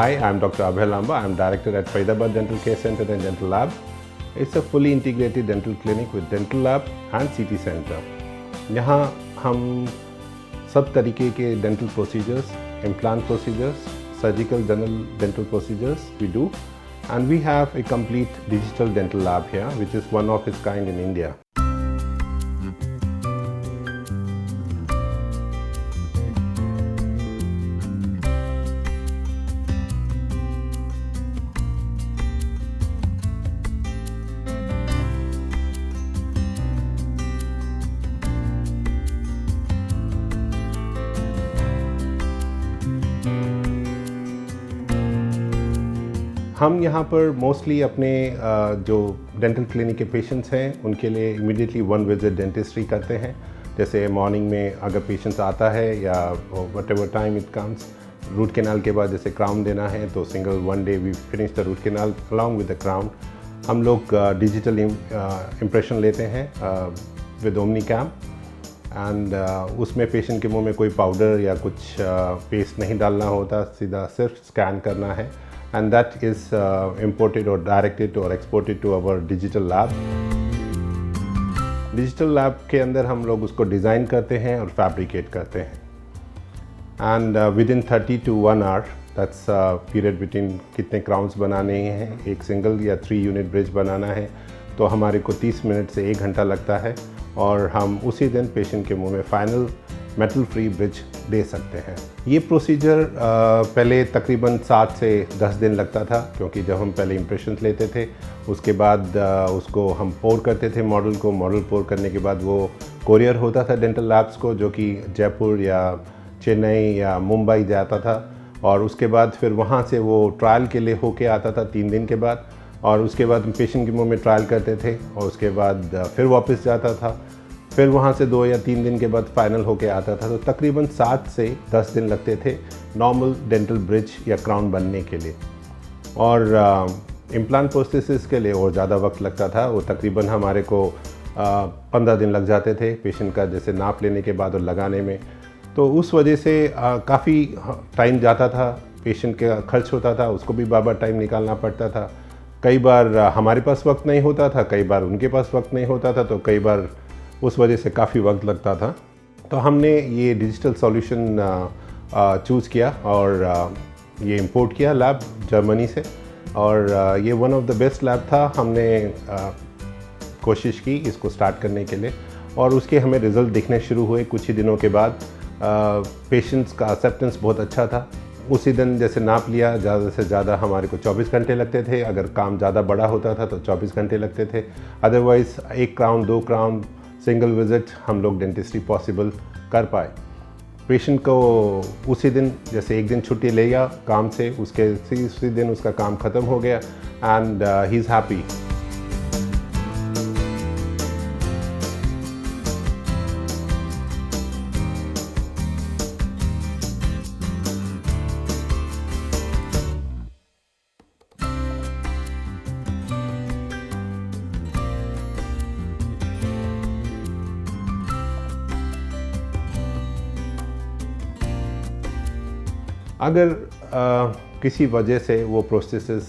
Hi, I'm Dr. Abhay Lamba. I'm director at Faridabad Dental Care Center and Dental Lab. It's a fully integrated dental clinic with dental lab and CT center. यहाँ हम सब तरीके के dental procedures, implant procedures, surgical general dental procedures we do, and we have a complete digital dental lab here, which is one of its kind in India. हम यहाँ पर mostly अपने जो डेंटल क्लिनिक के पेशेंट्स हैं उनके लिए immediately one visit dentistry करते हैं। जैसे मॉर्निंग में अगर पेशेंट्स आता है या whatever time it comes, root canal के बाद जैसे क्राउन देना है तो single one day we finish the root canal along with the crown. हम लोग डिजिटल इम्प्रेशन लेते हैं विद ओमनी कैम एंड उसमें पेशेंट के मुंह में कोई पाउडर या कुछ पेस्ट नहीं डालना होता, सीधा सिर्फ स्कैन करना है and that is imported or directed or exported to our digital lab. Digital lab के अंदर हम लोग उसको डिज़ाइन करते हैं और फैब्रिकेट करते हैं and within 30 to 1 hour, that's period between कितने क्राउन्स बनाने हैं, एक सिंगल या 3 यूनिट ब्रिज बनाना है तो हमारे को 30 मिनट से 1 घंटा लगता है और हम उसी दिन पेशेंट के मुंह में फाइनल मेटल फ्री ब्रिज दे सकते हैं। ये प्रोसीजर पहले तकरीबन 7 से 10 दिन लगता था, क्योंकि जब हम पहले इम्प्रेशंस लेते थे उसके बाद उसको हम पोर करते थे मॉडल को। मॉडल पोर करने के बाद वो कोरियर होता था डेंटल लैब्स को, जो कि जयपुर या चेन्नई या मुंबई जाता था और उसके बाद फिर वहाँ से वो ट्रायल के लिए होके आता था 3 दिन के बाद, और उसके बाद पेशेंट के मुँह में ट्रायल करते थे और उसके बाद फिर वापस जाता था, फिर वहाँ से 2 या 3 दिन के बाद फाइनल होके आता था। तो तकरीबन 7 से 10 दिन लगते थे नॉर्मल डेंटल ब्रिज या क्राउन बनने के लिए, और इम्प्लांट प्रोस्थेसिस के लिए और ज़्यादा वक्त लगता था। वो तकरीबन हमारे को 15 दिन लग जाते थे पेशेंट का जैसे नाप लेने के बाद और लगाने में। तो उस वजह से काफ़ी टाइम जाता था, पेशेंट का खर्च होता था, उसको भी बार बार टाइम निकालना पड़ता था। कई बार हमारे पास वक्त नहीं होता था, कई बार उनके पास वक्त नहीं होता था, तो कई बार उस वजह से काफ़ी वक्त लगता था। तो हमने ये डिजिटल सॉल्यूशन चूज़ किया और ये इंपोर्ट किया लैब जर्मनी से, और ये one of the best lab था। हमने कोशिश की इसको स्टार्ट करने के लिए और उसके हमें रिज़ल्ट दिखने शुरू हुए कुछ ही दिनों के बाद। पेशेंट्स का एक्सेप्टेंस बहुत अच्छा था। उसी दिन जैसे नाप लिया, ज़्यादा से ज़्यादा हमारे को 24 घंटे लगते थे। अगर काम ज़्यादा बड़ा होता था तो 24 घंटे लगते थे, otherwise 1 crown 2 crown single visit हम लोग डेंटिस्ट्री पॉसिबल कर पाए। पेशेंट को उसी दिन जैसे एक दिन छुट्टी ले गया काम से, उसके उसी दिन उसका काम ख़त्म हो गया एंड ही इज़ हैप्पी। अगर किसी वजह से वो प्रोस्थेसिस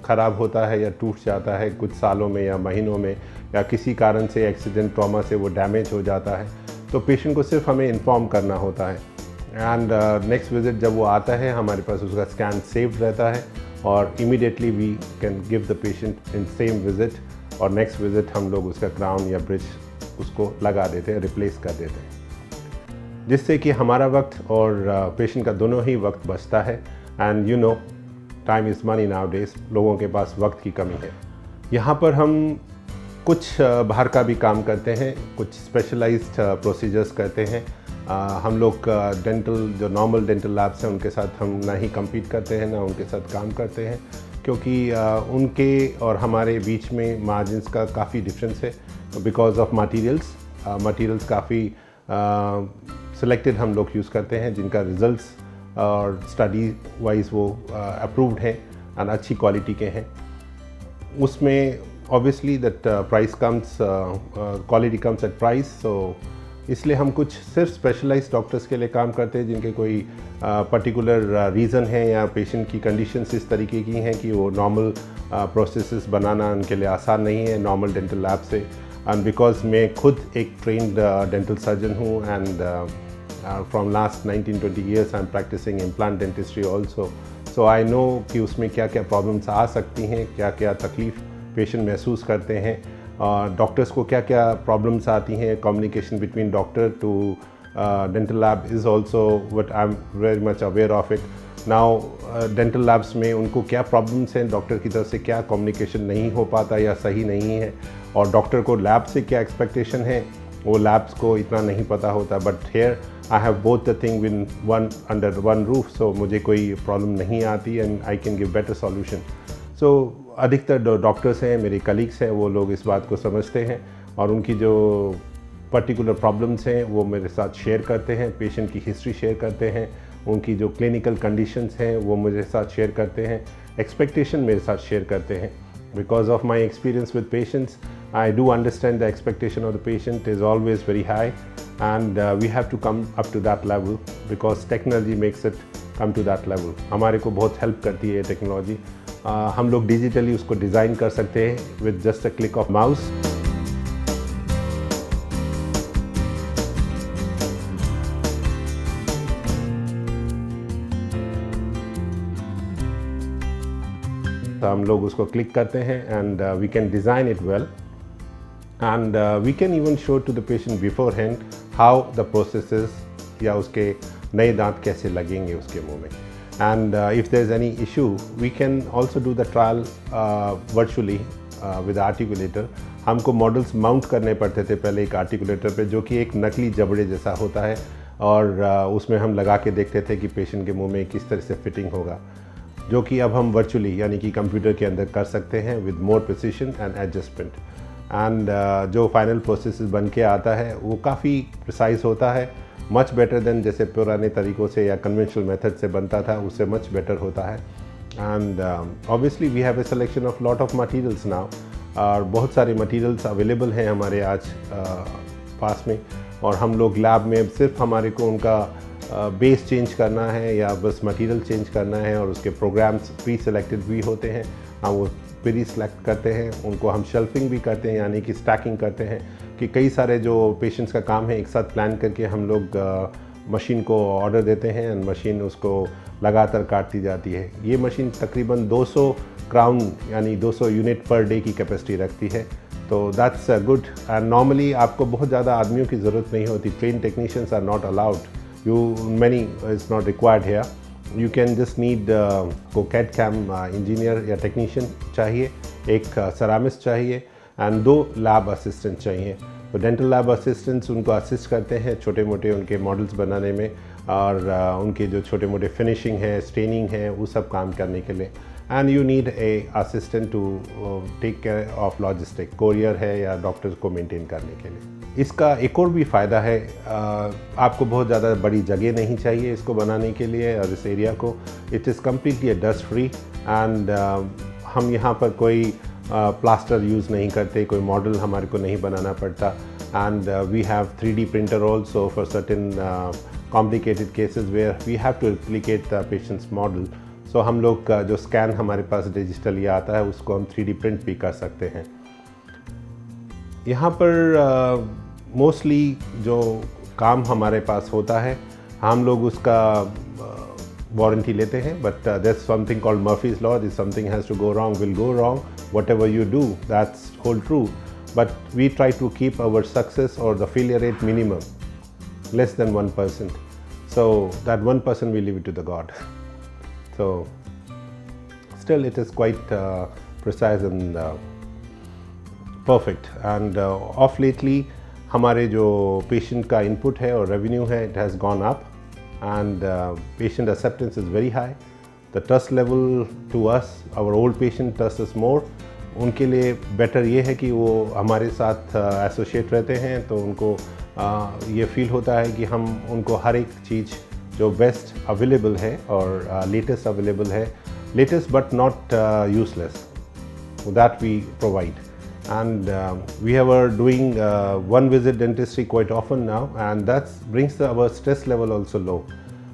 ख़राब होता है या टूट जाता है कुछ सालों में या महीनों में, या किसी कारण से एक्सीडेंट ट्रॉमा से वो डैमेज हो जाता है, तो पेशेंट को सिर्फ हमें इन्फॉर्म करना होता है एंड नेक्स्ट विज़िट जब वो आता है हमारे पास उसका स्कैन सेव्ड रहता है और immediately we can give the patient in same visit, और नेक्स्ट विज़िट हम लोग उसका क्राउन या ब्रिज उसको लगा देते हैं, रिप्लेस कर देते हैं, जिससे कि हमारा वक्त और पेशेंट का दोनों ही वक्त बचता है। And you know time is money now days, लोगों के पास वक्त की कमी है। यहाँ पर हम कुछ बाहर का भी काम करते हैं, कुछ स्पेशलाइज्ड प्रोसीजर्स करते हैं। हम लोग डेंटल जो नॉर्मल डेंटल लैब्स हैं उनके साथ हम ना ही कम्पीट करते हैं ना उनके साथ काम करते हैं, क्योंकि उनके और हमारे बीच में मार्जिन्स का काफ़ी डिफरेंस है बिकॉज ऑफ मटीरियल्स काफ़ी सिलेक्टेड हम लोग यूज़ करते हैं जिनका रिज़ल्ट्स और स्टडी वाइज वो अप्रूव्ड हैं और अच्छी क्वालिटी के हैं। उसमें obviously that price comes, quality comes at price, so इसलिए हम कुछ सिर्फ स्पेशलाइज्ड डॉक्टर्स के लिए काम करते हैं जिनके कोई पर्टिकुलर रीज़न है या पेशेंट की कंडीशंस इस तरीके की हैं कि वो नॉर्मल प्रोसेसेस बनाना उनके लिए आसान नहीं है नॉर्मल डेंटल लैब से। एंड बिकॉज मैं खुद एक ट्रेंड डेंटल सर्जन हूँ and from last 19-20 years I am practicing implant dentistry also, so I know कि उसमें क्या क्या प्रॉब्लम्स आ सकती हैं, क्या क्या तकलीफ़ पेशेंट महसूस करते हैं, डॉक्टर्स को क्या क्या प्रॉब्लम्स आती हैं। Communication between doctor to dental lab is also what I am very much aware of it. Now dental labs में उनको क्या प्रॉब्लम्स हैं, डॉक्टर की तरफ से क्या कम्युनिकेशन नहीं हो पाता या सही नहीं है, और डॉक्टर को लैब से क्या एक्सपेक्टेशन है वो लैब्स को इतना नहीं पता होता। But here I have both the thing win one under one roof, so मुझे कोई प्रॉब्लम नहीं आती and I can give better solution. So अधिकतर डॉक्टर्स हैं, मेरे कलीग्स हैं, वो लोग इस बात को समझते हैं और उनकी जो पर्टिकुलर प्रॉब्लम्स हैं वो मेरे साथ शेयर करते हैं, पेशेंट की हिस्ट्री शेयर करते हैं, उनकी जो क्लिनिकल कंडीशंस हैं वो मेरे साथ शेयर करते हैं, एक्सपेक्टेशन मेरे साथ शेयर करते हैं। Because of my experience with patients, I do understand the expectation of the patient is always very high, and we have to come up to that level because technology makes it come to that level. हमारे को बहुत help करती है technology. हम लोग digitally उसको design कर सकते हैं with just a click of mouse. हम लोग उसको क्लिक करते हैं and we can design it well and we can even show to the patient beforehand how the processes या उसके नए दांत कैसे लगेंगे उसके मुंह में। And if there is any issue we can also do the trial virtually with articulator. हमको मॉडल्स माउंट करने पड़ते थे पहले एक आर्टिकुलेटर पे, जो कि एक नकली जबड़े जैसा होता है, और उसमें हम लगा के देखते थे कि पेशेंट के मुंह में किस तरह से फिटिंग होगा, जो कि अब हम वर्चुअली यानी कि कंप्यूटर के अंदर कर सकते हैं with more precision and adjustment. And जो फाइनल प्रोसेस बन के आता है वो काफ़ी प्रिसाइज होता है, मच बेटर देन जैसे पुराने तरीक़ों से या कन्वेंशनल मेथड से बनता था, उससे मच बेटर होता है। And obviously we have a selection of lot of materials now, और बहुत सारे मटीरियल्स अवेलेबल हैं हमारे आज पास में, और हम लोग लैब में सिर्फ हमारे को उनका बेस चेंज करना है या बस मटेरियल चेंज करना है, और उसके प्रोग्राम्स प्री सेलेक्टेड भी होते हैं, हम वो प्री सेलेक्ट करते हैं, उनको हम शेल्फिंग भी करते हैं यानी कि स्टैकिंग करते हैं कि कई सारे जो पेशेंट्स का काम है एक साथ प्लान करके हम लोग मशीन को ऑर्डर देते हैं एंड मशीन उसको लगातार काटती जाती है। ये मशीन तकरीबन 200 क्राउन यानी 200 यूनिट पर डे की कैपेसिटी रखती है, तो दैट्स गुड। एंड नॉर्मली आपको बहुत ज़्यादा आदमियों की ज़रूरत नहीं होती, trained technicians are not allowed, many is not required here. You can just need को CAD/CAM इंजीनियर या टेक्नीशियन चाहिए, एक सेरामिस्ट चाहिए एंड 2 लैब असिस्टेंट चाहिए। तो डेंटल लैब असिस्टेंट्स उनको असिस्ट करते हैं छोटे मोटे उनके मॉडल्स बनाने में, और उनके जो छोटे मोटे फिनिशिंग है, स्टेनिंग है, वो सब काम करने के लिए। And you need a assistant to take care of logistic, courier है या डॉक्टर्स को मेंटेन करने के लिए। इसका एक और भी फ़ायदा है, आपको बहुत ज़्यादा बड़ी जगह नहीं चाहिए इसको बनाने के लिए और इस एरिया को। It is completely dust free and हम यहाँ पर कोई प्लास्टर यूज़ नहीं करते, कोई मॉडल हमारे को नहीं बनाना पड़ता। And we have 3D printer also for certain complicated cases where we have to replicate the patient's model. So हम लोग का जो स्कैन हमारे पास डिजिटली आता है उसको हम 3D प्रिंट भी कर सकते हैं। यहाँ पर मोस्टली जो काम हमारे पास होता है हम लोग उसका वारंटी लेते हैं, but there's something called Murphy's Law. If something has to go wrong, will go wrong. Whatever you do, that's hold true. But we try to keep our success or the failure rate minimum, less than 1%. So that 1% we leave it to the God. So still it is quite precise and perfect. And of lately हमारे जो patient का input है और revenue है, it has gone up. And patient acceptance is very high. The trust level to us, our old patient trust us more. उनके लिए better ये है कि वो हमारे साथ एसोसिएट रहते हैं, तो उनको ये फील होता है कि हम उनको हर एक चीज़ जो बेस्ट अवेलेबल है और लेटेस्ट अवेलेबल है, latest but not useless, that we provide. And we are doing one visit dentistry quite often now, and that brings our stress level also low,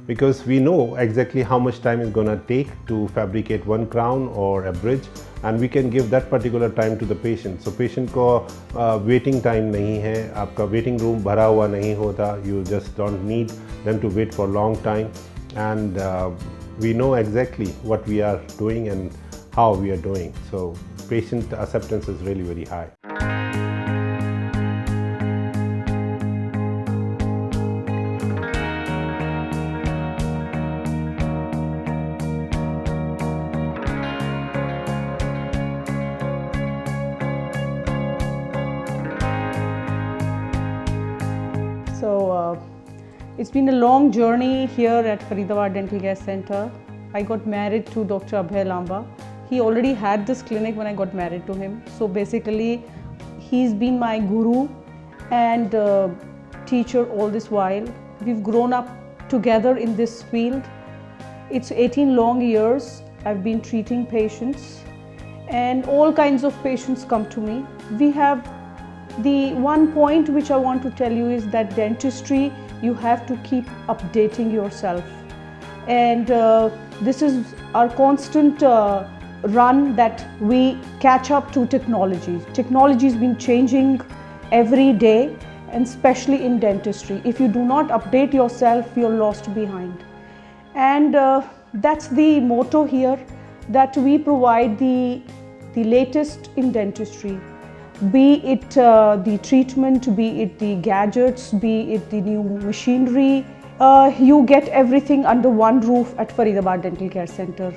because we know exactly how much time is going to take to fabricate one crown or a bridge, and we can give that particular time to the patient. So patient को waiting time नहीं है, आपका waiting room भरा हुआ नहीं होता, you just don't need them to wait for long time, and we know exactly what we are doing and how we are doing. So patient acceptance is really very high. So it's been a long journey here at Faridabad Dental Care Center. I got married to Dr. Abhay Lamba. He already had this clinic when I got married to him. So basically, he's been my guru and teacher all this while. We've grown up together in this field. It's 18 long years I've been treating patients, and all kinds of patients come to me. We have the one point which I want to tell you is that dentistry, you have to keep updating yourself. And this is our constant run, that we catch up to technology. Technology has been changing every day, and especially in dentistry. If you do not update yourself, you're lost behind. And that's the motto here, that we provide the latest in dentistry. Be it the treatment, be it the gadgets, be it the new machinery, you get everything under one roof at Faridabad Dental Care Center.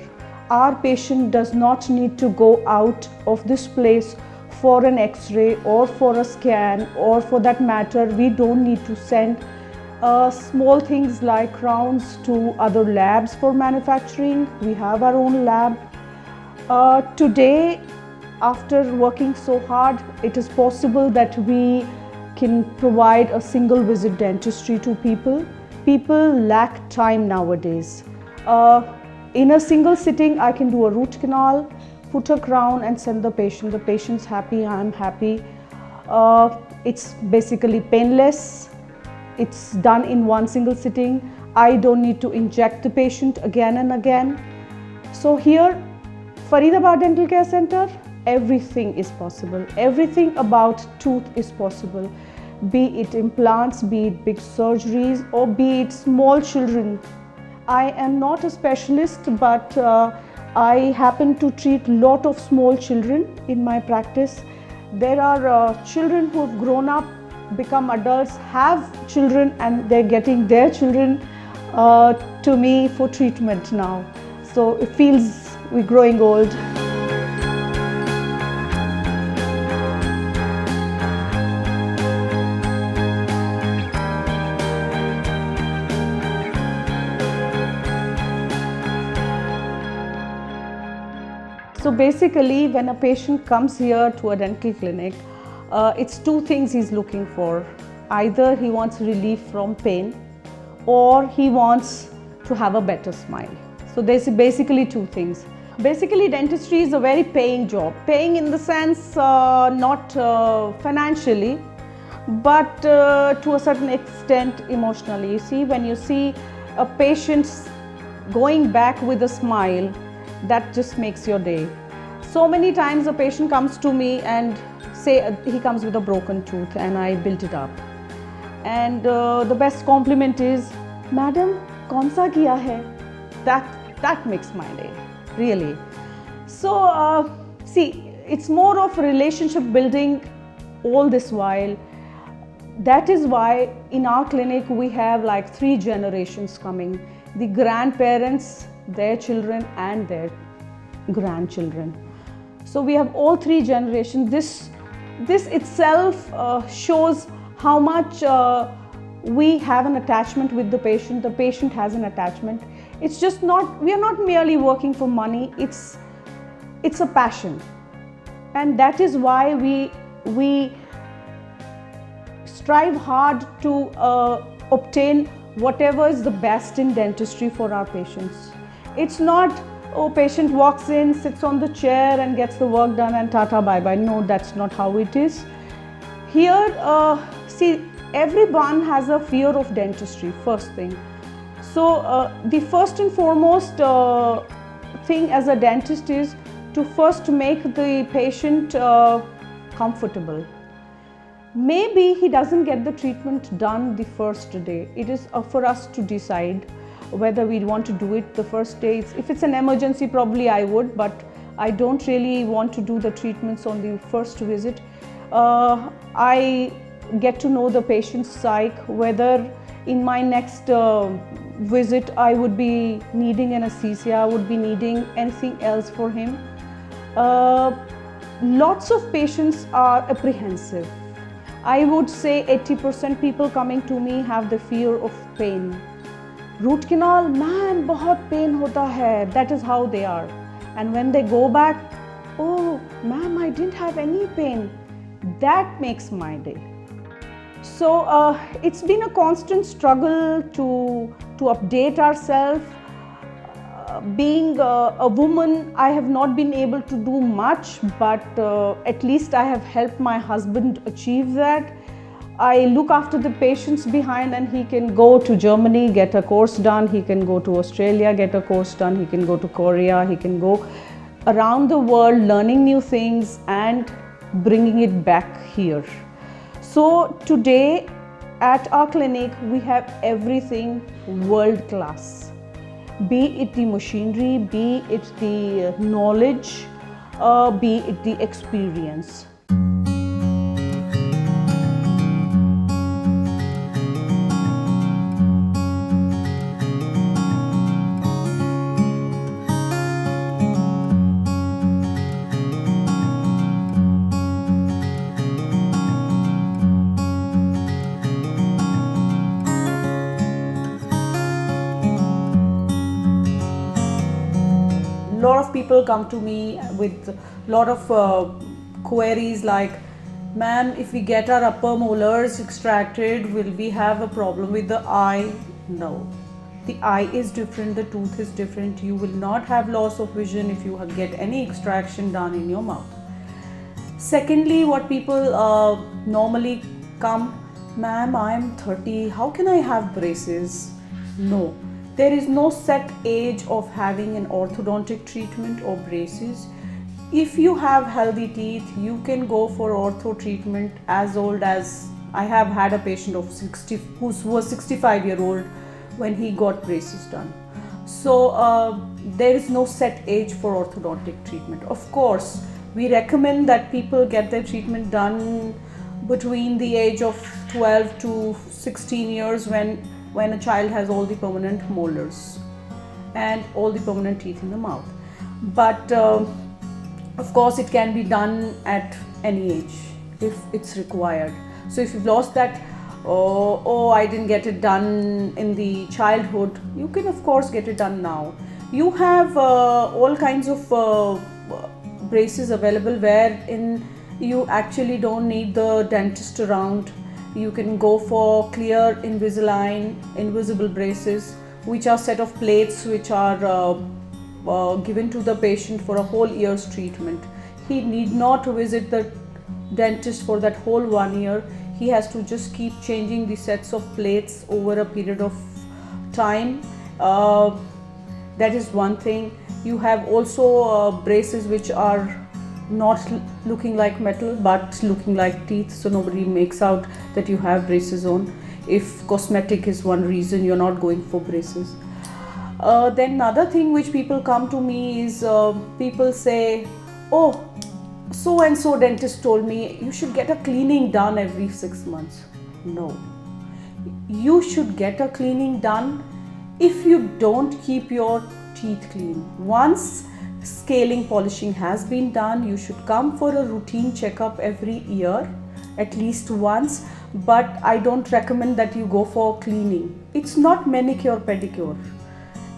Our patient does not need to go out of this place for an X-ray or for a scan, or for that matter, we don't need to send small things like crowns to other labs for manufacturing. We have our own lab. Today, after working so hard, it is possible that we can provide a single visit dentistry to people. People lack time nowadays. In a single sitting, I can do a root canal, put a crown and send the patient. The patient's happy, I'm happy. It's basically painless. It's done in one single sitting. I don't need to inject the patient again and again. So here, Faridabad Dental Care Center, everything is possible. Everything about tooth is possible. Be it implants, be it big surgeries, or be it small children. I am not a specialist, but I happen to treat a lot of small children in my practice. There are children who have grown up, become adults, have children, and they're getting their children to me for treatment now. So it feels we're growing old. So basically, when a patient comes here to a dental clinic, it's two things he's looking for. Either he wants relief from pain, or he wants to have a better smile. So there's basically two things. Basically, dentistry is a very paying job. Paying in the sense not financially, but to a certain extent emotionally. You see, when you see a patient going back with a smile, that just makes your day. So many times a patient comes to me and say he comes with a broken tooth and I built it up. And the best compliment is, "Madam, kaun sa kiya hai?" That makes my day, really. So see, it's more of relationship building all this while. That is why in our clinic we have like 3 generations coming. The grandparents, their children and their grandchildren. So we have all 3 generations. This itself shows how much we have an attachment with the patient has an attachment. It's just not, we are not merely working for money, it's a passion. And that is why we strive hard to obtain whatever is the best in dentistry for our patients. It's not oh, patient walks in, sits on the chair and gets the work done and tata bye bye. No, that's not how it is. Here, see, everyone has a fear of dentistry, first thing. So the first and foremost thing as a dentist is to first make the patient comfortable. Maybe he doesn't get the treatment done the first day. It is for us to decide whether we want to do it the first day. If it's an emergency, probably I would, but I don't really want to do the treatments on the first visit. I get to know the patient's psyche, whether in my next visit I would be needing anesthesia, would be needing anything else for him. Lots of patients are apprehensive. I would say 80% people coming to me have the fear of pain. Root canal, man, बहुत pain होता है. That is how they are. And when they go back, oh, ma'am, I didn't have any pain. That makes my day. So it's been a constant struggle to update ourselves. Being a woman, I have not been able to do much, but at least I have helped my husband achieve that. I look after the patients behind, and he can go to Germany, get a course done. He can go to Australia, get a course done. He can go to Korea. He can go around the world learning new things and bringing it back here. So today at our clinic, we have everything world class. Be it the machinery, be it the knowledge, be it the experience. Lot of people come to me with a lot of queries like, ma'am, if we get our upper molars extracted, will we have a problem with the eye? No. The eye is different, the tooth is different. You will not have loss of vision if you get any extraction done in your mouth. Secondly, what people normally come, ma'am, I am 30, how can I have braces? No. There is no set age of having an orthodontic treatment or braces. If you have healthy teeth, you can go for ortho treatment as old as, I have had a patient of 60 who was 65-year-old when he got braces done. So there is no set age for orthodontic treatment. Of course, we recommend that people get their treatment done between the age of 12 to 16 years when a child has all the permanent molars and all the permanent teeth in the mouth. But of course it can be done at any age if it's required. So if you've lost that, oh, I didn't get it done in the childhood, you can of course get it done now. You have all kinds of braces available wherein you actually don't need the dentist around. You can go for clear Invisalign, invisible braces, which are set of plates which are given to the patient for a whole year's treatment. He need not visit the dentist for that whole 1 year. He has to just keep changing the sets of plates over a period of time. That is one thing. You have also braces which are not looking like metal but looking like teeth, so nobody makes out that you have braces on. If cosmetic is one reason you're not going for braces. Then another thing which people come to me is people say, oh, so and so dentist told me you should get a cleaning done every 6 months. No, you should get a cleaning done if you don't keep your teeth clean. Once scaling, polishing has been done, you should come for a routine checkup every year, at least once, but I don't recommend that you go for cleaning. It's not manicure, pedicure.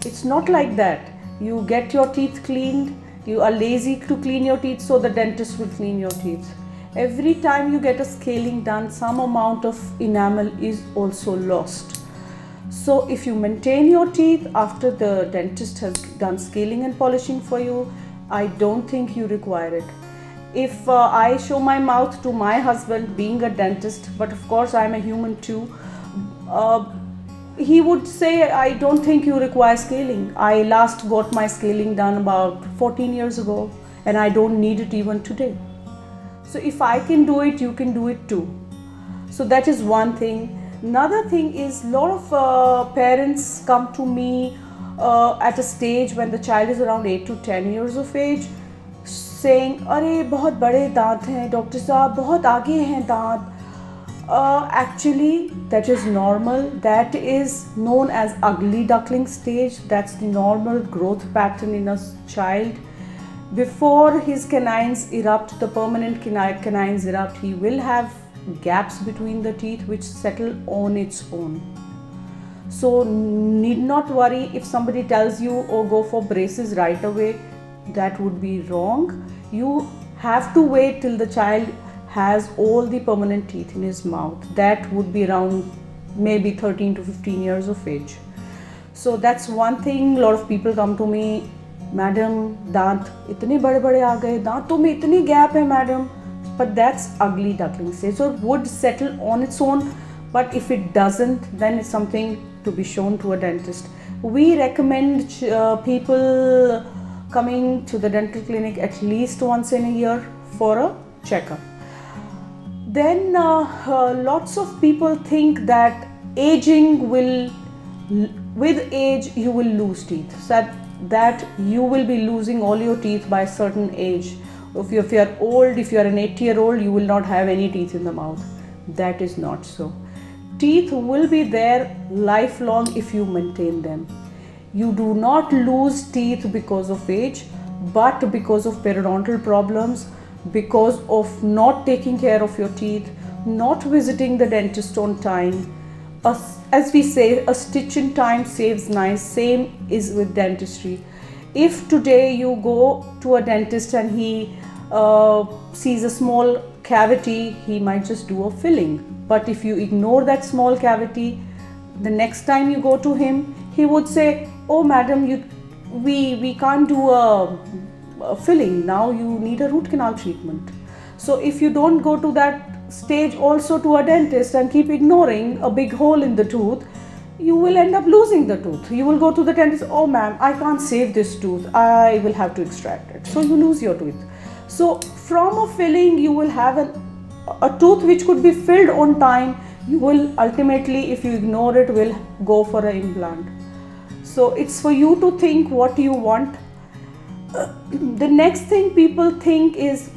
It's not like that. You get your teeth cleaned, you are lazy to clean your teeth, so the dentist will clean your teeth. Every time you get a scaling done, some amount of enamel is also lost. So if you maintain your teeth after the dentist has done scaling and polishing for you, I don't think you require it. If I show my mouth to my husband being a dentist, but of course I'm a human too, he would say, I don't think you require scaling. I last got my scaling done about 14 years ago and I don't need it even today. So if I can do it, you can do it too. So that is one thing. Another thing is, a lot of parents come to me at a stage when the child is around 8 to 10 years of age, saying, अरे बहुत बड़े दांत हैं doctor साहब, बहुत आगे हैं दांत. Actually, that is normal. That is known as ugly duckling stage. That's the normal growth pattern in a child. Before his canines erupt, the permanent canines erupt, he will have gaps between the teeth which settle on its own. So need not worry if somebody tells you, oh, go for braces right away. That would be wrong. You have to wait till the child has all the permanent teeth in his mouth. That would be around maybe 13 to 15 years of age. So that's one thing. A lot of people come to me, madam, दांत इतने बड़े बड़े आ गए, दांतों में इतनी gap है madam. But that's ugly duckling stage. So it would settle on its own, but if it doesn't, then it's something to be shown to a dentist. We recommend people coming to the dental clinic at least once in a year for a checkup. Then lots of people think that aging will, with age you will lose teeth, so that you will be losing all your teeth by a certain age. If you are old, if you are an 80-year-old, you will not have any teeth in the mouth. That is not so. Teeth will be there lifelong if you maintain them. You do not lose teeth because of age, but because of periodontal problems, because of not taking care of your teeth, not visiting the dentist on time. As we say, a stitch in time saves nine. Same is with dentistry. If today you go to a dentist and he sees a small cavity, he might just do a filling. But if you ignore that small cavity, the next time you go to him, he would say, oh madam, we can't do a filling, now you need a root canal treatment. So if you don't go to that stage also to a dentist and keep ignoring a big hole in the tooth, you will end up losing the tooth. You will go to the dentist, oh ma'am, I can't save this tooth, I will have to extract it. So you lose your tooth. So from a filling, you will have a tooth which could be filled on time. You will ultimately, if you ignore it, will go for an implant. So it's for you to think what you want. The next thing people think is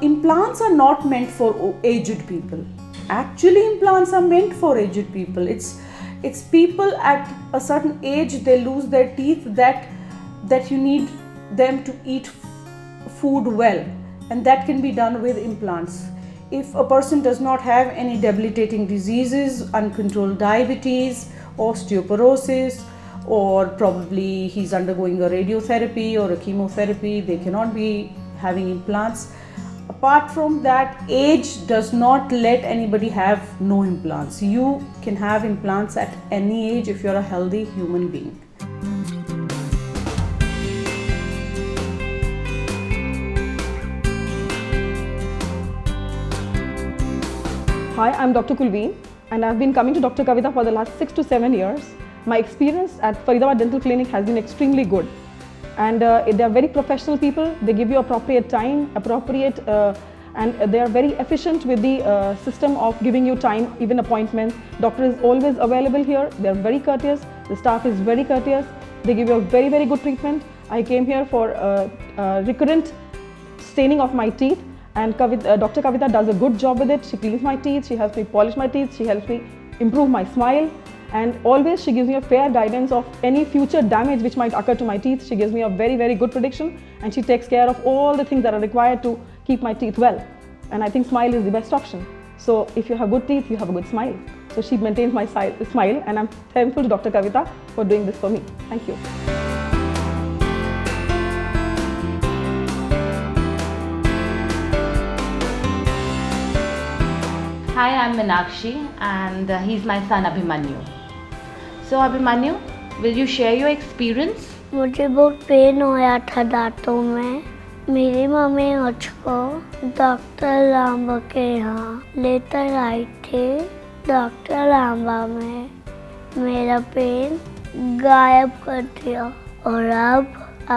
implants are not meant for aged people. Actually, implants are meant for aged people. It's people at a certain age, they lose their teeth, that you need them to eat food well, and that can be done with implants. If a person does not have any debilitating diseases, uncontrolled diabetes, osteoporosis, or probably he's undergoing a radiotherapy or a chemotherapy, they cannot be having implants. Apart from that, age does not let anybody have no implants. You can have implants at any age if you're a healthy human being. Hi, I'm Dr. Kulveen, and I've been coming to Dr. Kavita for the last 6 to 7 years. My experience at Faridabad Dental Clinic has been extremely good, and they are very professional people. They give you appropriate time, and they are very efficient with the system of giving you time, even appointments. Doctor is always available here. They are very courteous. The staff is very courteous. They give you a very, very good treatment. I came here for recurrent staining of my teeth, and Dr. Kavita does a good job with it. She cleans my teeth, she helps me polish my teeth, she helps me improve my smile, and always she gives me a fair guidance of any future damage which might occur to my teeth. She gives me a very, very good prediction, and she takes care of all the things that are required to keep my teeth well. And I think smile is the best option. So if you have good teeth, you have a good smile. So she maintains my smile, and I'm thankful to Dr. Kavita for doing this for me. Thank you. Hi, I'm Meenakshi and he's my son Abhimanyu. So Abhimanyu, will you share your experience? मुझे बहुत pen होया था दांतों में। मेरी mummy मुझको doctor Lamba के यहाँ लेकर आई थी। डॉक्टर लांबा में मेरा पेन गायब कर दिया और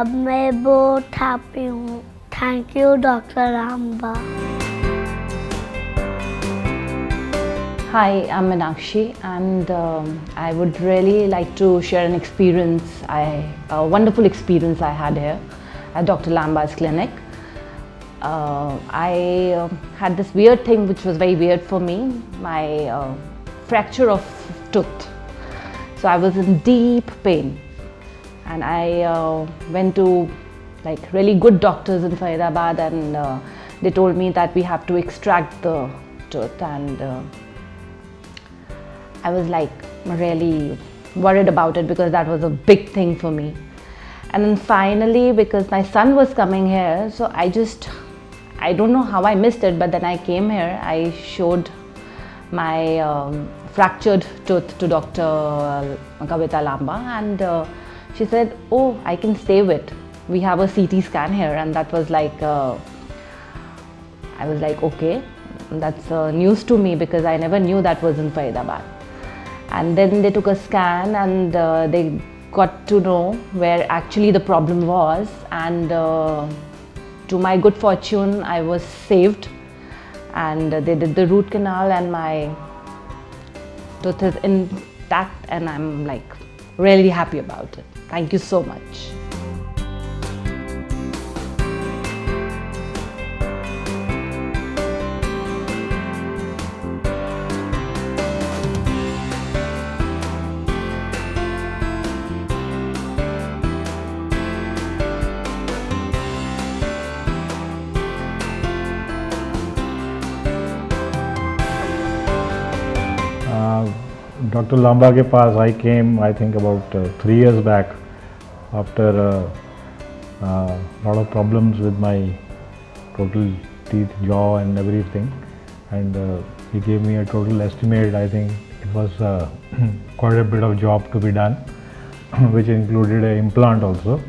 अब मैं बहुत हैप्पी हूँ। Thank you doctor Lamba. Hi, I'm Meenakshi and I would really like to share an experience, a wonderful experience I had here at Dr. Lamba's clinic. I had this weird thing which was very weird for me, my fracture of tooth. So I was in deep pain and I went to like really good doctors in Faridabad and they told me that we have to extract the tooth and I was like really worried about it because that was a big thing for me. And then finally, because my son was coming here, so I don't know how I missed it, but then I came here, I showed my fractured tooth to Dr. Kavita Lamba and she said, oh, I can save it. We have a CT scan here, and that was like, I was like, okay, that's news to me because I never knew that was in Faridabad. And then they took a scan and they got to know where actually the problem was, and to my good fortune I was saved and they did the root canal and my tooth is intact and I'm like really happy about it. Thank you so much. Doctor Lamba के पास I came I think about 3 years back after lot of problems with my total teeth jaw and everything and he gave me a total estimate. I think it was quite a bit of job to be done which included an implant also.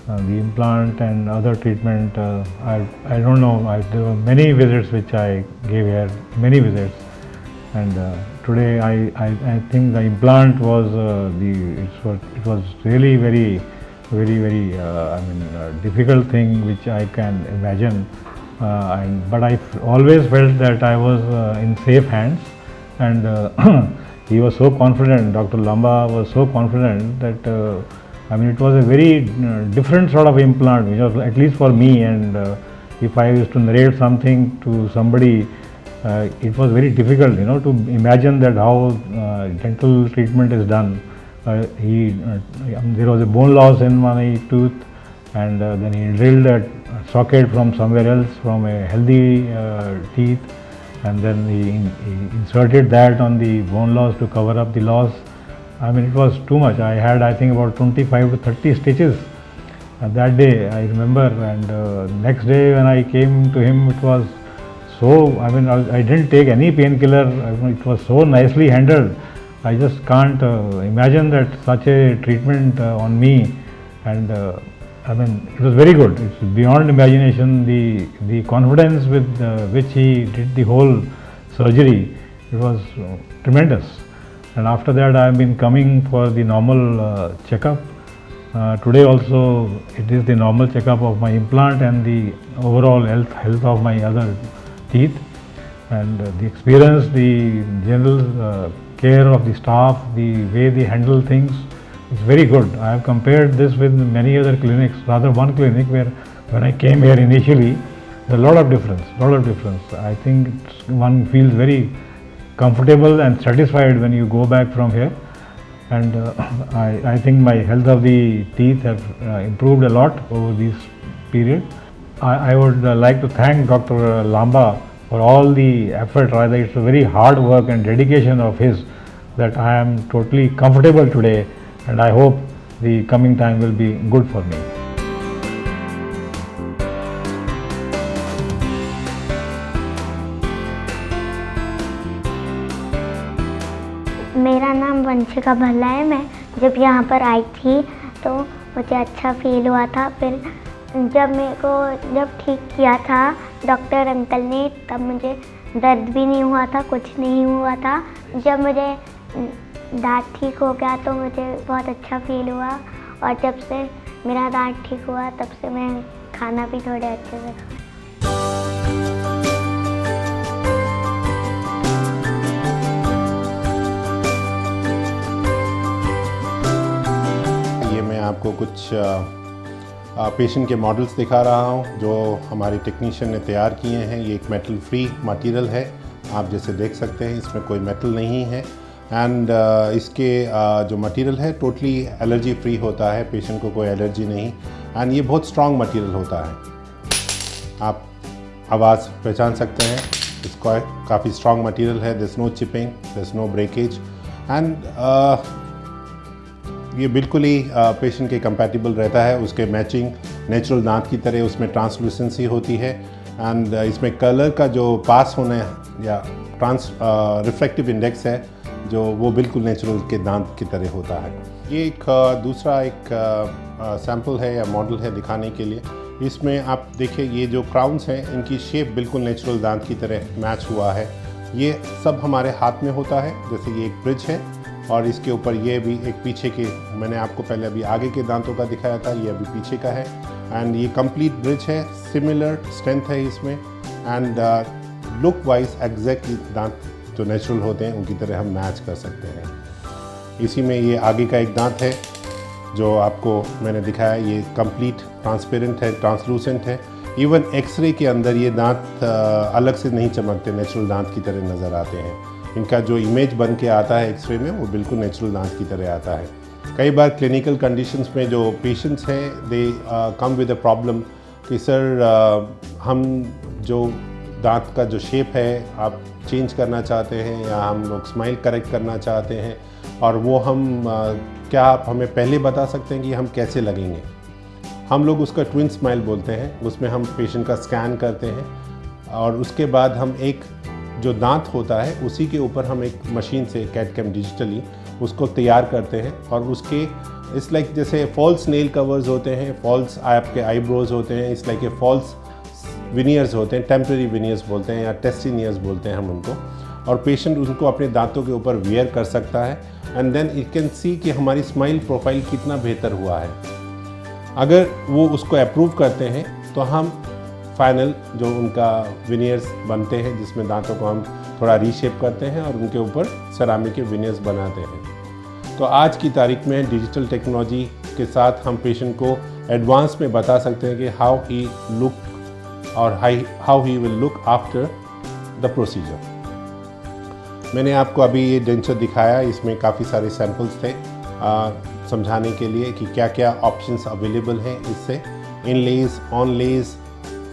The implant and other treatment, I don't know, there were many visits which I gave here, many visits, and today I think the implant was it was really very difficult thing which I can imagine, but I always felt that I was in safe hands, and he was so confident, Dr. Lamba was so confident that it was a very different sort of implant, which was, at least for me, and if I used to narrate something to somebody, it was very difficult, to imagine that how dental treatment is done. There was a bone loss in my tooth, and then he drilled a socket from somewhere else, from a healthy teeth, and then he inserted that on the bone loss to cover up the loss. It was too much. I had, I think, about 25 to 30 stitches that day, I remember, and next day when I came to him, it was so, I didn't take any painkiller. It was so nicely handled. I just can't imagine that such a treatment on me, and it was very good. It's beyond imagination. The confidence with which he did the whole surgery, it was tremendous. And after that, I have been coming for the normal checkup. Today also, it is the normal checkup of my implant and the overall health of my other teeth, and the experience, the general care of the staff, the way they handle things, is very good. I have compared this with many other clinics, rather one clinic where when I came here initially, there is a lot of difference. I think one feels very comfortable and satisfied when you go back from here, and I think my health of the teeth have improved a lot over this period. I would like to thank Dr. Lamba for all the effort. Rather, it's a very hard work and dedication of his that I am totally comfortable today, and I hope the coming time will be good for me. मेरा नाम वंशिका भल्ला है। मैं जब यहाँ पर आई थी तो मुझे अच्छा फील हुआ था। फिर जब मेरे को जब ठीक किया था डॉक्टर अंकल ने, तब मुझे दर्द भी नहीं हुआ था, कुछ नहीं हुआ था। जब मुझे दांत ठीक हो गया तो मुझे बहुत अच्छा फील हुआ, और जब से मेरा दांत ठीक हुआ तब से मैं खाना भी थोड़े अच्छे से खाती। मैं आपको कुछ पेशेंट के मॉडल्स दिखा रहा हूं जो हमारे टेक्नीशियन ने तैयार किए हैं। ये एक मेटल फ्री मटेरियल है, आप जैसे देख सकते हैं इसमें कोई मेटल नहीं है। एंड इसके जो मटेरियल है टोटली एलर्जी फ्री होता है, पेशेंट को कोई एलर्जी नहीं। एंड ये बहुत स्ट्रॉन्ग मटेरियल होता है, आप आवाज़ पहचान सकते हैं, इसका काफ़ी स्ट्रॉन्ग मटेरियल है। There is no chipping, there is no breakage, and ये बिल्कुल ही पेशेंट के कंपैटिबल रहता है। उसके मैचिंग नेचुरल दांत की तरह उसमें ट्रांसलूसेंसी होती है। एंड इसमें कलर का जो पास होने या रिफ्लेक्टिव इंडेक्स है जो वो बिल्कुल नेचुरल के दांत की तरह होता है। ये एक दूसरा एक सैम्पल है या मॉडल है दिखाने के लिए। इसमें आप देखिए ये जो क्राउन्स हैं इनकी शेप बिल्कुल नेचुरल दांत की तरह मैच हुआ है। ये सब हमारे हाथ में होता है। जैसे ये एक ब्रिज है और इसके ऊपर ये भी एक पीछे के, मैंने आपको पहले अभी आगे के दांतों का दिखाया था, ये अभी पीछे का है। एंड ये कंप्लीट ब्रिज है, सिमिलर स्ट्रेंथ है इसमें। एंड लुक वाइज एग्जैक्टली दांत जो नेचुरल होते हैं उनकी तरह हम मैच कर सकते हैं। इसी में ये आगे का एक दांत है जो आपको मैंने दिखाया, ये कंप्लीट ट्रांसपेरेंट है, ट्रांसलूसेंट है। इवन एक्सरे के अंदर ये दांत अलग से नहीं चमकते, नेचुरल दांत की तरह नज़र आते हैं। इनका जो इमेज बन के आता है एक्सरे में वो बिल्कुल नेचुरल दांत की तरह आता है। कई बार क्लिनिकल कंडीशंस में जो पेशेंट्स हैं दे कम विद अ प्रॉब्लम कि सर हम जो दांत का जो शेप है आप चेंज करना चाहते हैं या हम लोग स्माइल करेक्ट करना चाहते हैं, और वो हम क्या आप हमें पहले बता सकते हैं कि हम कैसे लगेंगे। हम लोग उसका ट्विन स्माइल बोलते हैं। उसमें हम पेशेंट का स्कैन करते हैं और उसके बाद हम एक जो दांत होता है उसी के ऊपर हम एक मशीन से कैड कैम डिजिटली उसको तैयार करते हैं। और उसके इट्स लाइक जैसे फॉल्स नेल कवर्स होते हैं, फॉल्स आपके आईब्रोज होते हैं, it's like a false veneers होते हैं, टेम्परेरी विनियर्स बोलते हैं या टेस्टिनियर्स बोलते हैं हम उनको। और पेशेंट उनको अपने दांतों के ऊपर वियर कर सकता है and then it can see कि हमारी स्माइल प्रोफाइल कितना बेहतर हुआ है। अगर वो उसको अप्रूव करते हैं तो हम फाइनल जो उनका विनियर्स बनते हैं जिसमें दांतों को हम थोड़ा रीशेप करते हैं और उनके ऊपर सेरामिक के विनियर्स बनाते हैं। तो आज की तारीख में डिजिटल टेक्नोलॉजी के साथ हम पेशेंट को एडवांस में बता सकते हैं कि हाउ ही लुक और how he will look after the procedure. मैंने आपको अभी ये डेंचर दिखाया, इसमें काफ़ी सारे सैम्पल्स थे समझाने के लिए कि क्या क्या ऑप्शंस अवेलेबल हैं इससे। इनलेज, ऑनलेज,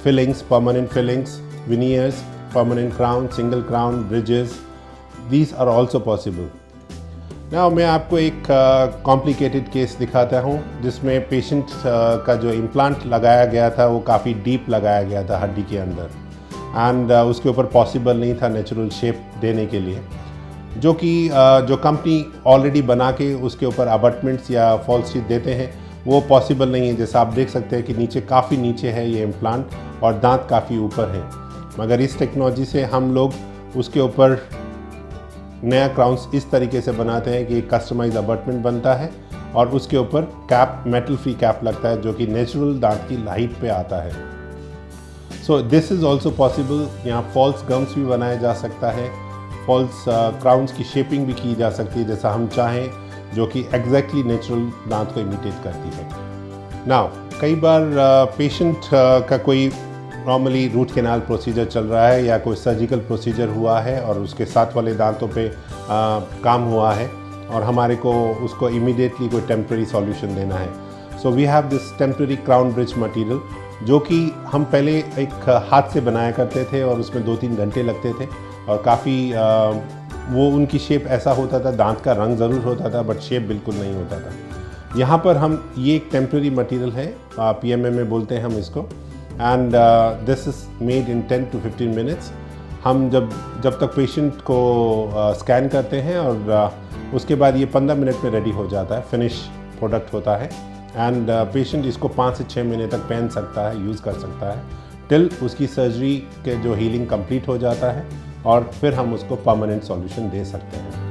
fillings, permanent fillings, veneers, permanent crown, single crown, bridges, these are also possible. Now मैं आपको एक complicated case दिखाता हूँ जिसमें पेशेंट का जो इम्प्लांट लगाया गया था वो काफ़ी डीप लगाया गया था हड्डी के अंदर, एंड उसके ऊपर पॉसिबल नहीं था नेचुरल शेप देने के लिए, जो कि जो कंपनी ऑलरेडी बना के उसके ऊपर अबटमेंट्स या फॉल्स टीथ देते हैं वो पॉसिबल नहीं है। जैसा आप देख सकते हैं कि नीचे काफ़ी नीचे है ये इम्प्लांट और दांत काफ़ी ऊपर है, मगर इस टेक्नोलॉजी से हम लोग उसके ऊपर नया क्राउन्स इस तरीके से बनाते हैं कि कस्टमाइज अबटमेंट बनता है और उसके ऊपर कैप, मेटल फ्री कैप लगता है जो कि नेचुरल दांत की हाइट पे आता है। So this is also possible. यहाँ फॉल्स गम्स भी बनाया जा सकता है, फॉल्स क्राउन्स की शेपिंग भी की जा सकती है जैसा हम चाहें, जो कि एग्जैक्टली नेचुरल दांत को इमिटेट करती है। नाउ कई बार पेशेंट का कोई नॉर्मली रूट कैनाल प्रोसीजर चल रहा है या कोई सर्जिकल प्रोसीजर हुआ है और उसके साथ वाले दांतों पे काम हुआ है और हमारे को उसको इमीडिएटली कोई टेम्प्रेरी सॉल्यूशन देना है। So we have this temporary crown bridge material जो कि हम पहले एक हाथ से बनाया करते थे और उसमें 2-3 घंटे लगते थे और काफ़ी वो उनकी शेप ऐसा होता था, दांत का रंग ज़रूर होता था बट शेप बिल्कुल नहीं होता था। यहाँ पर हम ये एक टेम्प्रेरी मटेरियल है, PMMA बोलते हैं हम इसको, and this is made in 10 to 15 minutes. हम जब तक पेशेंट को स्कैन करते हैं और उसके बाद ये 15 मिनट में रेडी हो जाता है, फिनिश प्रोडक्ट होता है। एंड पेशेंट इसको 5 से 6 महीने तक पहन सकता है, यूज़ कर सकता है, टिल उसकी सर्जरी के जो हीलिंग कंप्लीट हो जाता है, और फिर हम उसको परमानेंट सॉल्यूशन दे सकते हैं।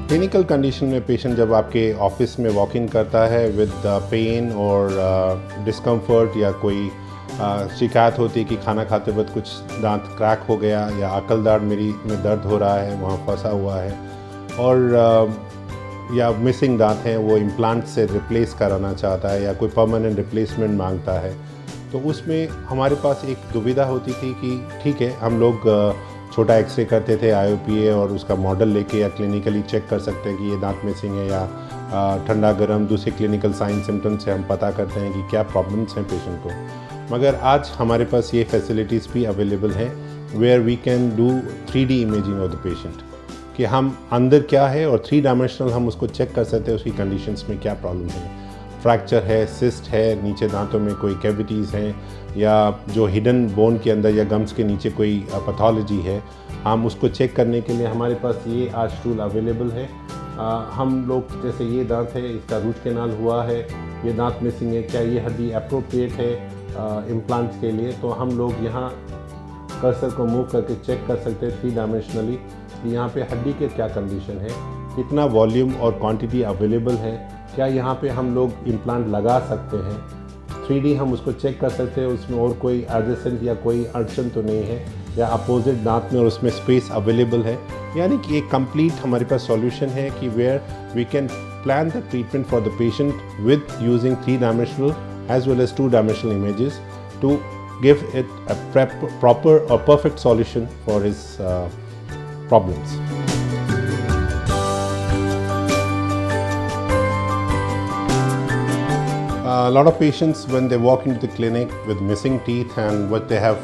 क्लिनिकल कंडीशन में पेशेंट जब आपके ऑफिस में वॉक इन करता है विद पेन और डिस्कम्फर्ट या कोई शिकायत होती है कि खाना खाते वक्त कुछ दांत क्रैक हो गया या अकलदाढ़ मेरी में दर्द हो रहा है, वहाँ फंसा हुआ है, और या मिसिंग दांत हैं, वो इम्प्लांट से रिप्लेस कराना चाहता है या कोई परमानेंट रिप्लेसमेंट मांगता है, तो उसमें हमारे पास एक दुविधा होती थी कि ठीक है, हम लोग छोटा एक्सरे करते थे IOPA और उसका मॉडल लेके या क्लिनिकली चेक कर सकते हैं कि ये दांत मिसिंग है, या ठंडा गर्म दूसरे क्लिनिकल साइन सिम्टम्स से हम पता करते हैं कि क्या प्रॉब्लम्स हैं पेशेंट को। मगर आज हमारे पास ये फैसिलिटीज़ भी अवेलेबल हैं where we can do 3D imaging of the patient, कि हम अंदर क्या है और 3 डायमेंशनल हम उसको चेक कर सकते हैं उसकी कंडीशंस में क्या प्रॉब्लम है, फ्रैक्चर है, सिस्ट है, नीचे दांतों में कोई कैविटीज़ हैं, या जो हिडन बोन के अंदर या गम्स के नीचे कोई पैथोलॉजी है, हम उसको चेक करने के लिए हमारे पास ये आज टूल अवेलेबल है। हम लोग जैसे ये दांत है, इसका रूट कैनाल हुआ है, ये दांत मिसिंग है, क्या ये हड्डी अप्रोप्रिएट है इम्प्लांट के लिए, तो हम लोग यहाँ कर्सर को मूव करके चेक कर सकते हैं 3 डायमेंशनली कि यहाँ पे हड्डी के क्या कंडीशन है, कितना वॉल्यूम और क्वांटिटी अवेलेबल है, क्या यहाँ पे हम लोग इम्प्लांट लगा सकते हैं, 3D हम उसको चेक कर सकते हैं उसमें और कोई एडजेसेंट या कोई अड़चन तो नहीं है, या अपोजिट दांत में और उसमें स्पेस अवेलेबल है। यानी कि एक कंप्लीट हमारे पास सॉल्यूशन है कि where we can plan the treatment for the patient with using 3 dimensional as well as 2 dimensional images to give it a proper or perfect solution for his problems. A lot of patients, when they walk into the clinic with missing teeth and what they have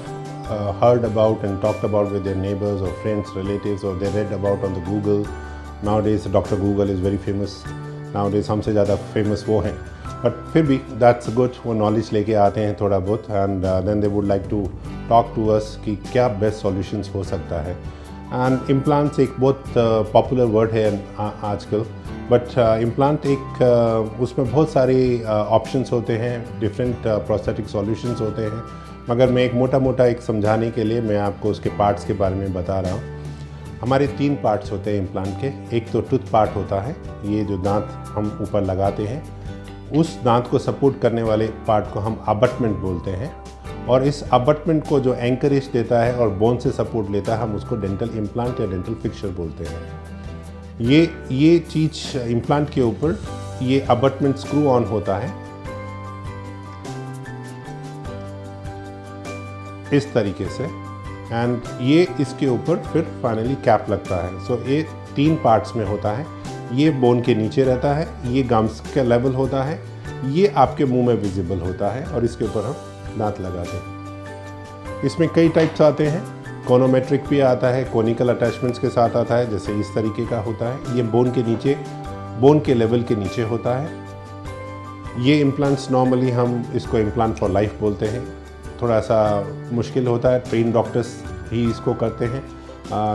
heard about and talked about with their neighbors or friends, relatives, or they read about on the Google. Nowadays Dr. Google is very famous. Nowadays हमसे ज़्यादा famous वो हैं, but फिर भी that's good, वो knowledge लेके आते हैं थोड़ा बहुत, and then they would like to talk to us कि क्या best solutions हो सकता है। and implants एक बहुत popular word है आजकल, बट इम्प्लांट एक उसमें बहुत सारे ऑप्शंस होते हैं, डिफरेंट प्रोस्थेटिक सॉल्यूशंस होते हैं, मगर मैं एक मोटा एक समझाने के लिए मैं आपको उसके पार्ट्स के बारे में बता रहा हूँ। हमारे 3 पार्ट्स होते हैं इम्प्लांट के। एक तो टूथ पार्ट होता है, ये जो दांत हम ऊपर लगाते हैं, उस दांत को सपोर्ट करने वाले पार्ट को हम अबटमेंट बोलते हैं, और इस अबटमेंट को जो एंकरेज देता है और बोन से सपोर्ट लेता है, हम उसको डेंटल इम्प्लांट या डेंटल फिक्सचर बोलते हैं। ये चीज़ इम्प्लांट के ऊपर ये अबटमेंट स्क्रू ऑन होता है इस तरीके से, एंड ये इसके ऊपर फिर फाइनली कैप लगता है। सो ये 3 पार्ट्स में होता है। ये बोन के नीचे रहता है, ये गम्स का लेवल होता है, ये आपके मुंह में विजिबल होता है, और इसके ऊपर हम दांत लगाते हैं। इसमें कई टाइप्स आते हैं, कोनोमेट्रिक भी आता है, कोनिकल अटैचमेंट्स के साथ आता है, जैसे इस तरीके का होता है। ये बोन के नीचे, बोन के लेवल के नीचे होता है। ये इम्प्लांट्स नॉर्मली हम इसको इम्प्लांट फॉर लाइफ बोलते हैं। थोड़ा सा मुश्किल होता है, ट्रेन डॉक्टर्स ही इसको करते हैं।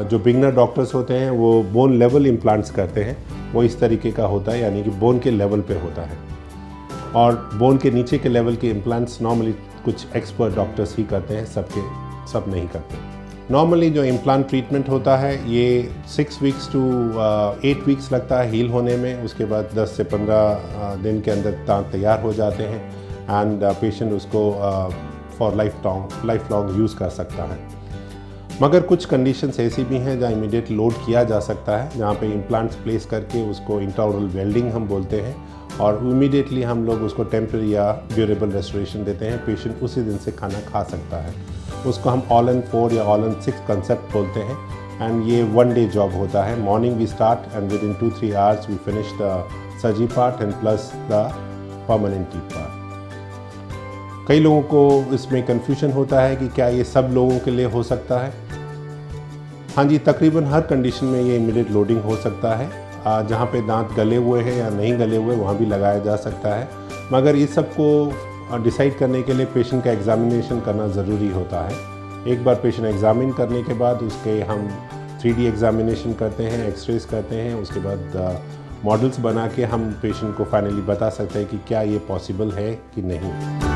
जो बिगनर डॉक्टर्स होते हैं वो बोन लेवल इम्प्लांट्स करते हैं, वो इस तरीके का होता है, यानी कि बोन के लेवल पे होता है। और बोन के नीचे के लेवल के इम्प्लांट्स नॉर्मली कुछ एक्सपर्ट डॉक्टर्स ही करते हैं, सब नहीं करते। नॉर्मली जो इम्प्लांट ट्रीटमेंट होता है ये 6 वीक्स टू 8 वीक्स लगता है हील होने में। उसके बाद 10 से 15 दिन के अंदर दांत तैयार हो जाते हैं, एंड पेशेंट उसको फॉर लाइफ लॉन्ग यूज़ कर सकता है। मगर कुछ कंडीशंस ऐसी भी हैं जहाँ इमीडिएट लोड किया जा सकता है, जहाँ पे इम्प्लांट्स प्लेस करके उसको इंट्राओरल वेल्डिंग हम बोलते हैं, और इमीडिएटली हम लोग उसको टेम्परेरी या ड्यूरेबल रेस्टोरेशन देते हैं। पेशेंट उसी दिन से खाना खा सकता है। उसको हम ऑल इन 4 या ऑल इन 6 कंसेप्ट बोलते हैं, एंड ये 1 डे जॉब होता है। Morning we start and within 2-3 hours we finish the surgery part and plus the permanent teeth part. कई लोगों को इसमें कन्फ्यूजन होता है कि क्या ये सब लोगों के लिए हो सकता है। हाँ जी, तकरीबन हर कंडीशन में ये इमीडिएट लोडिंग हो सकता है। जहाँ पे दांत गले हुए हैं या नहीं गले हुए वहाँ भी लगाया जा सकता है, मगर इस सब को डिसाइड करने के लिए पेशेंट का एग्जामिनेशन करना ज़रूरी होता है। एक बार पेशेंट एग्जामिन करने के बाद उसके हम 3D एग्जामिनेशन करते हैं, एक्सरेज करते हैं, उसके बाद मॉडल्स बना के हम पेशेंट को फाइनली बता सकते हैं कि क्या ये पॉसिबल है कि नहीं।